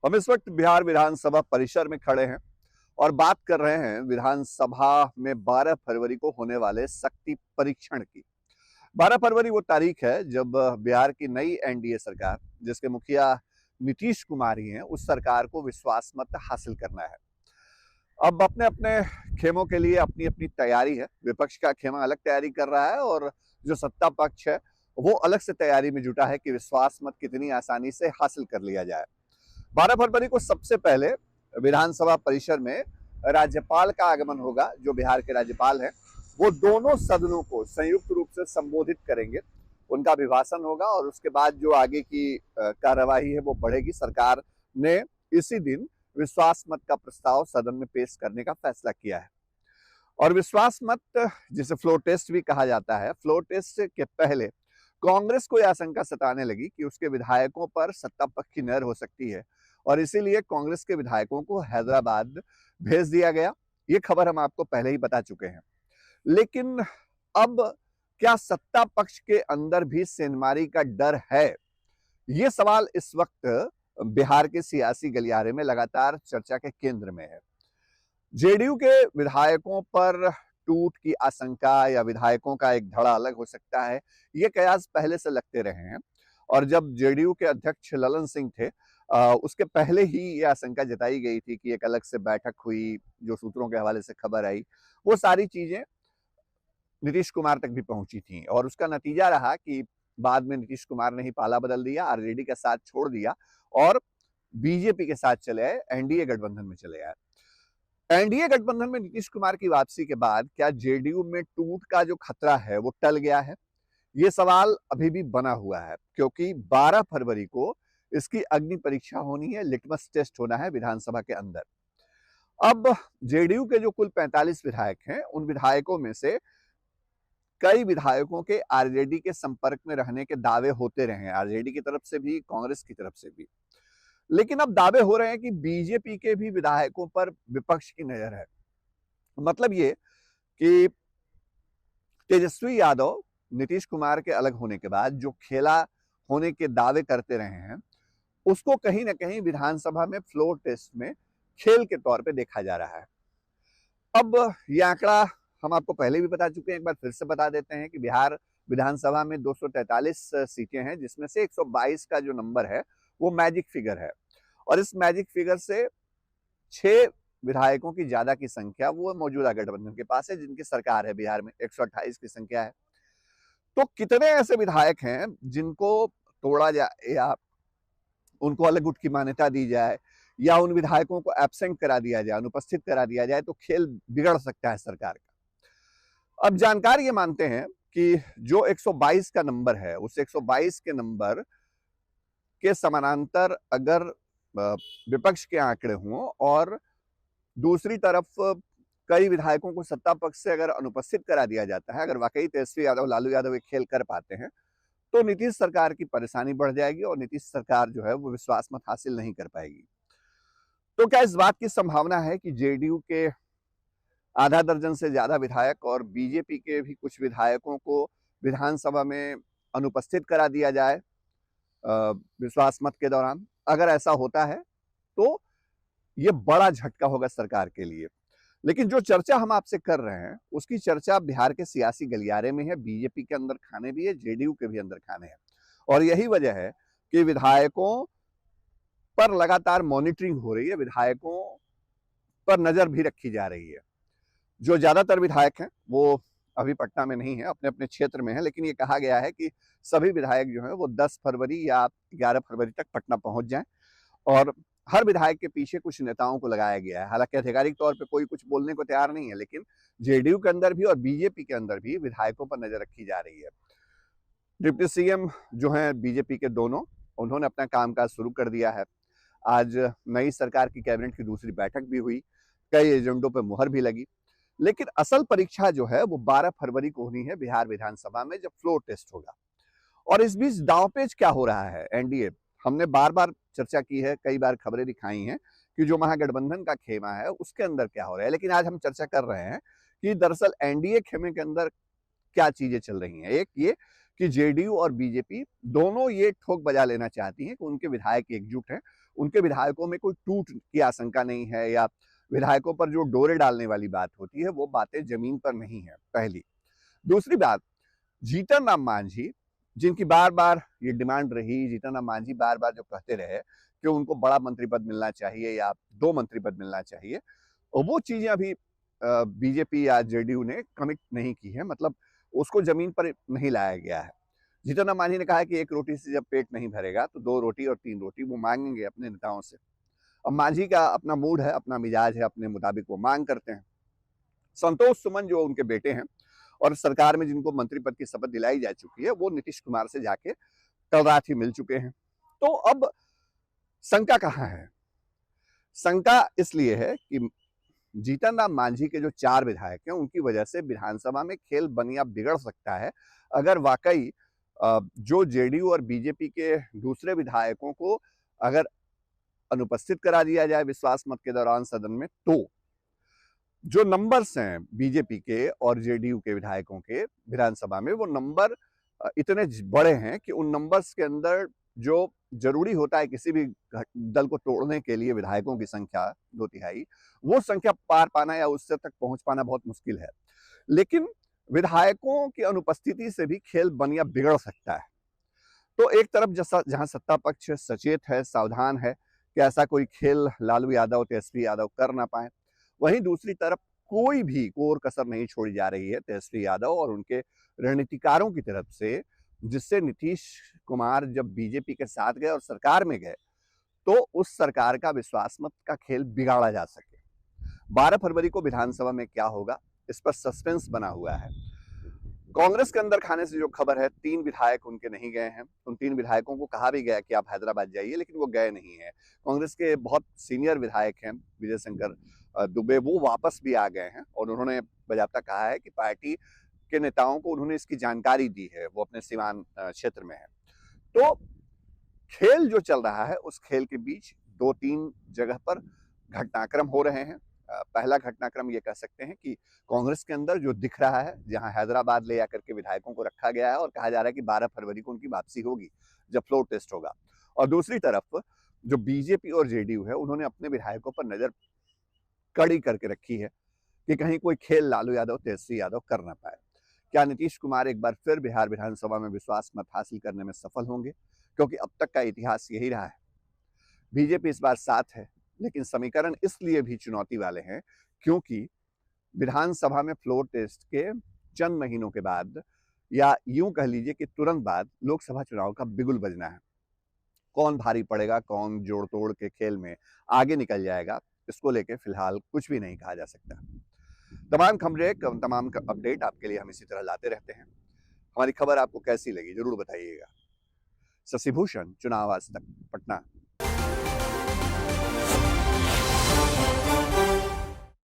हम इस वक्त बिहार विधानसभा परिसर में खड़े हैं और बात कर रहे हैं विधानसभा में 12 फरवरी को होने वाले शक्ति परीक्षण की। 12 फरवरी वो तारीख है जब बिहार की नई एनडीए सरकार, जिसके मुखिया नीतीश कुमार ही हैं, उस सरकार को विश्वास मत हासिल करना है। अब अपने अपने खेमों के लिए अपनी अपनी तैयारी है। विपक्ष का खेमा अलग तैयारी कर रहा है और जो सत्ता पक्ष है वो अलग से तैयारी में जुटा है कि विश्वास मत कितनी आसानी से हासिल कर लिया जाए। 12 फरवरी को सबसे पहले विधानसभा परिसर में राज्यपाल का आगमन होगा। जो बिहार के राज्यपाल हैं वो दोनों सदनों को संयुक्त रूप से संबोधित करेंगे। उनका अभिभाषण होगा और उसके बाद जो आगे की कार्यवाही है वो बढ़ेगी। सरकार ने इसी दिन विश्वास मत का प्रस्ताव सदन में पेश करने का फैसला किया है। और विश्वास मत, जिसे फ्लोर टेस्ट भी कहा जाता है, फ्लोर टेस्ट के पहले कांग्रेस को यह आशंका सताने लगी कि उसके विधायकों पर सत्ता पक्ष की नहर हो सकती है और इसीलिए कांग्रेस के विधायकों को हैदराबाद भेज दिया गया। ये खबर हम आपको पहले ही बता चुके हैं। लेकिन अब क्या सत्ता पक्ष के अंदर भी सेंधमारी का डर है? ये सवाल इस वक्त बिहार के सियासी गलियारे में लगातार चर्चा के केंद्र में है। जेडीयू के विधायकों पर टूट की आशंका या विधायकों का एक धड़ा अलग हो सकता है, ये कयास पहले से लगते रहे हैं। और जब जेडीयू के अध्यक्ष ललन सिंह थे, उसके पहले ही ये आशंका जताई गई थी कि एक अलग से बैठक हुई, जो सूत्रों के हवाले से खबर आई, वो सारी चीजें नीतीश कुमार तक भी पहुंची थी। और उसका नतीजा रहा कि बाद में नीतीश कुमार ने ही पाला बदल दिया, आरजेडी का साथ छोड़ दिया और बीजेपी के साथ चले आए, एनडीए गठबंधन में चले आए। एनडीए गठबंधन में नीतीश कुमार की वापसी के बाद क्या जेडीयू में टूट का जो खतरा है वो टल गया है? ये सवाल अभी भी बना हुआ है, क्योंकि 12 फरवरी को इसकी अग्नि परीक्षा होनी है, लिटमस टेस्ट होना है विधानसभा के अंदर। अब जेडीयू के जो कुल 45 विधायक हैं, उन विधायकों में से कई विधायकों के आरजेडी के संपर्क में रहने के दावे होते रहे हैं, आरजेडी की तरफ से भी, कांग्रेस की तरफ से भी। लेकिन अब दावे हो रहे हैं कि बीजेपी के भी विधायकों पर विपक्ष की नजर है। मतलब ये कि तेजस्वी यादव नीतीश कुमार के अलग होने के बाद जो खेला होने के दावे करते रहे हैं, उसको कहीं ना कहीं विधानसभा में फ्लोर टेस्ट में खेल के तौर पे देखा जा रहा है। अब ये आंकड़ा हम आपको पहले भी बता चुके हैं, एक बार फिर से बता देते हैं कि बिहार विधानसभा में 243 सीटें हैं, जिसमें से 122 का जो नंबर है वो मैजिक फिगर है। और इस मैजिक फिगर से 6 विधायकों की ज्यादा की संख्या वो मौजूदा गठबंधन के पास है, जिनकी सरकार है बिहार में, 128 की संख्या है। तो कितने ऐसे विधायक हैं जिनको तोड़ा जाए या उनको अलग गुट की मान्यता दी जाए या उन विधायकों को एब्सेंट करा दिया जाए, अनुपस्थित करा दिया जाए, तो खेल बिगड़ सकता है सरकार का। अब जानकार ये मानते हैं कि जो 122 का नंबर है, उस 122 के नंबर के समानांतर अगर विपक्ष के आंकड़े हों और दूसरी तरफ कई विधायकों को सत्ता पक्ष से अगर अनुपस्थित करा दिया जाता है, अगर वाकई तेजस्वी यादव, लालू यादव ये खेल कर पाते हैं, तो नीतीश सरकार की परेशानी बढ़ जाएगी और नीतीश सरकार जो है वो विश्वास मत हासिल नहीं कर पाएगी। तो क्या इस बात की संभावना है कि जेडीयू के आधा दर्जन से ज्यादा विधायक और बीजेपी के भी कुछ विधायकों को विधानसभा में अनुपस्थित करा दिया जाए विश्वास मत के दौरान? अगर ऐसा होता है तो ये बड़ा झटका होगा सरकार के लिए। लेकिन जो चर्चा हम आपसे कर रहे हैं उसकी चर्चा बिहार के सियासी गलियारे में है, बीजेपी के अंदर खाने भी है, जेडीयू के भी अंदर खाने हैं। और यही वजह है कि विधायकों पर लगातार मॉनिटरिंग हो रही है, विधायकों पर नजर भी रखी जा रही है। जो ज्यादातर विधायक हैं वो अभी पटना में नहीं है, अपने अपने क्षेत्र में है, लेकिन ये कहा गया है कि सभी विधायक जो है वो 10 फरवरी या 11 फरवरी तक पटना पहुंच जाएं। और हर विधायक के पीछे कुछ नेताओं को लगाया गया है। हालांकि आधिकारिक तौर पे कोई कुछ बोलने को तैयार नहीं है, लेकिन जेडीयू के अंदर भी और बीजेपी के अंदर भी विधायकों पर नजर रखी जा रही है। डिप्टी सीएम जो है बीजेपी के दोनों, उन्होंने अपना कामकाज शुरू कर दिया है। आज नई सरकार की कैबिनेट की दूसरी बैठक भी हुई, कई एजेंडों पर मुहर भी लगी। लेकिन असल परीक्षा जो है वो 12 फरवरी को होनी है बिहार विधानसभा में, जब फ्लोर टेस्ट होगा। और इस बीच दांवपेच क्या हो रहा है एनडीए? हमने बार बार चर्चा की है, कई बार खबरें दिखाई हैं कि जो महागठबंधन का खेमा है उसके अंदर क्या हो रहा है। लेकिन आज हम चर्चा कर रहे हैं कि दरअसल एनडीए खेमे के अंदर क्या चीजें चल रही हैं। एक ये कि जेडीयू और बीजेपी दोनों ये ठोक बजा लेना चाहती हैं कि उनके विधायक एकजुट हैं उनके विधायकों में कोई टूट की आशंका नहीं है, या विधायकों पर जो डोरे डालने वाली बात होती है वो बातें जमीन पर नहीं है, पहली। दूसरी बात, जीतन राम मांझी, जिनकी बार बार ये डिमांड रही, जीतन राम मांझी बार बार जो कहते रहे कि उनको बड़ा मंत्री पद मिलना चाहिए या 2 मंत्री पद मिलना चाहिए, और वो चीजें अभी बीजेपी या जेडीयू ने कमिट नहीं की है, मतलब उसको जमीन पर नहीं लाया गया है। जीतन राम मांझी ने कहा है कि 1 रोटी से जब पेट नहीं भरेगा तो 2 रोटी और 3 रोटी वो मांगेंगे अपने नेताओं से। अब मांझी का अपना मूड है, अपना मिजाज है, अपने मुताबिक वो मांग करते हैं। संतोष सुमन जो उनके बेटे हैं और सरकार में जिनको मंत्री पद की शपथ दिलाई जा चुकी है, वो नीतीश कुमार से जाके कल रात ही मिल चुके हैं। तो अब शंका कहाँ है? शंका इसलिए है कि जीतन राम मांझी के जो 4 विधायक हैं, उनकी वजह से विधानसभा में खेल बनिया बिगड़ सकता है। अगर वाकई जो जेडीयू और बीजेपी के दूसरे विधायकों को अगर अनुपस्थित करा दिया जाए विश्वास मत के दौरान सदन में, तो जो नंबर्स हैं बीजेपी के और जेडीयू के विधायकों के विधानसभा में, वो नंबर इतने बड़े हैं कि उन नंबर्स के अंदर जो जरूरी होता है किसी भी दल को तोड़ने के लिए, विधायकों की संख्या 2/3, वो संख्या पार पाना या उससे तक पहुंच पाना बहुत मुश्किल है। लेकिन विधायकों की अनुपस्थिति से भी खेल बनिया बिगड़ सकता है। तो एक तरफ जहां सत्ता पक्ष सचेत है, सावधान है कि ऐसा कोई खेल लालू यादव, तेजस्वी यादव कर ना पाए, वहीं दूसरी तरफ कोई भी कोर कसर नहीं छोड़ी जा रही है तेजस्वी यादव और उनके रणनीतिकारों की तरफ से, जिससे नीतीश कुमार जब बीजेपी के साथ गए और सरकार में गए तो उस सरकार का विश्वास मत का खेल बिगाड़ा जा सके। 12 फरवरी को विधानसभा में क्या होगा, इस पर सस्पेंस बना हुआ है। कांग्रेस के अंदर खाने से जो खबर है, 3 विधायक उनके नहीं गए हैं। उन 3 विधायकों को कहा भी गया कि आप हैदराबाद जाइए, लेकिन वो गए नहीं है। कांग्रेस के बहुत सीनियर विधायक हैं विजय शंकर दुबे, वो वापस भी आ गए हैं और उन्होंने बजाबता कहा है कि पार्टी के नेताओं को उन्होंने इसकी जानकारी दी है, वो अपने सीवान क्षेत्र में है। तो खेल जो चल रहा है, उस खेल के बीच 2-3 जगह पर घटनाक्रम हो रहे हैं। पहला घटनाक्रम ये कह सकते हैं कि कांग्रेस के अंदर जो दिख रहा है, जहां हैदराबाद ले आकर के विधायकों को रखा गया है और कहा जा रहा है कि 12 फरवरी को उनकी वापसी होगी जब फ्लोर टेस्ट होगा। और दूसरी तरफ जो बीजेपी और जेडीयू है, उन्होंने अपने विधायकों पर नजर कड़ी करके रखी है कि कहीं कोई खेल लालू यादव, तेजस्वी यादव कर ना पाए। क्या नीतीश कुमार एक बार फिर बिहार विधानसभा में विश्वास मत हासिल करने में सफल होंगे? क्योंकि अब तक का इतिहास यही रहा है। बीजेपी इस बार साथ है, लेकिन समीकरण इसलिए भी चुनौती वाले हैं क्योंकि विधानसभा में फ्लोर टेस्ट के चंद महीनों के बाद, या यूं कह लीजिए कि तुरंत बाद, लोकसभा चुनाव का बिगुल बजना है। कौन भारी पड़ेगा, कौन जोड़ तोड़ के खेल में आगे निकल जाएगा, इसको लेके फिलहाल कुछ भी नहीं कहा जा सकता। तमाम खबरें, तमाम अपडेट आपके लिए हम इसी तरह लाते रहते हैं। हमारी खबर आपको कैसी लगी जरूर बताइएगा। शशि भूषण, चुनाव आज तक, पटना।